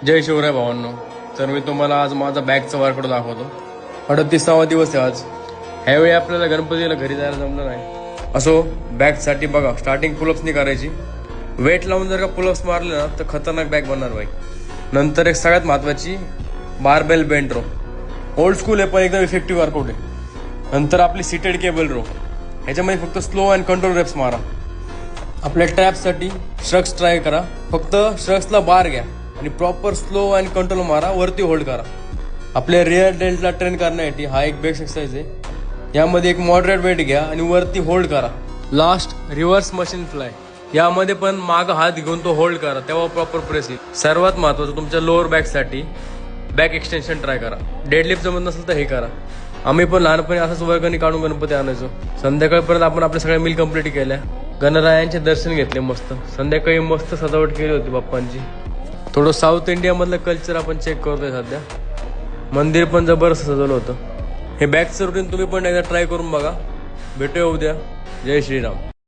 जय शिवराय भावांनो. तर मी तुम्हाला आज माझा बॅगचा वर्कआउट दाखवतो. 38वा दिवस आहे आज. ह्यावेळी आपल्याला गणपतीला घरी जायला जमलं नाही. असो, बॅगसाठी बघा स्टार्टिंग पुलअप्स नाही करायची. वेट लावून जर का पुलअप्स मारले ना तर खतरनाक बॅग बनणार भाई. नंतर एक सगळ्यात महत्वाची barbell bent row. Old school आहे पण एकदम इफेक्टिव्ह वर्कआउट आहे. नंतर आपली सीटेड केबल रो. ह्याच्यामध्ये फक्त स्लो अँड कंट्रोल रेप्स मारा. आपल्या ट्रॅपसाठी श्रग्स ट्राय करा. फक्त श्रग्सला बार घ्या आणि प्रॉपर स्लो अँड कंट्रोल मारा, वरती होल्ड करा. आपल्या रिअर डेल्टला ट्रेन करण्यासाठी हा एक बेस्ट एक्सरसाइज आहे. यामध्ये एक मॉडरेट वेट घ्या आणि वरती होल्ड करा. Last reverse machine fly. यामध्ये पण माग हात घेऊन तो होल्ड करा, तेव्हा प्रॉपर प्रेस येईल. सर्वात महत्वाचं तुमच्या लोअर बॅकसाठी बॅक एक्सटेन्शन ट्राय करा. डेडलिफ्ट जमत नसेल तर हे करा. आम्ही पण लहानपणी असंच वर्गणी काढून गणपती आणायचो. संध्याकाळपर्यंत आपण आपल्या सगळ्या मिल कंप्लीट केल्या. गणरायांचे दर्शन घेतले मस्त. संध्याकाळी मस्त सजावट केली होती बाप्पांची. थोडं साऊथ इंडिया मधलं कल्चर आपण चेक करतोय सध्या. मंदिर पण जबरदस्त सजवलं होतं. हे बॅकचं रुटीन तुम्ही पण एकदा ट्राय करून बघा. भेटूया उद्या. जय श्रीराम.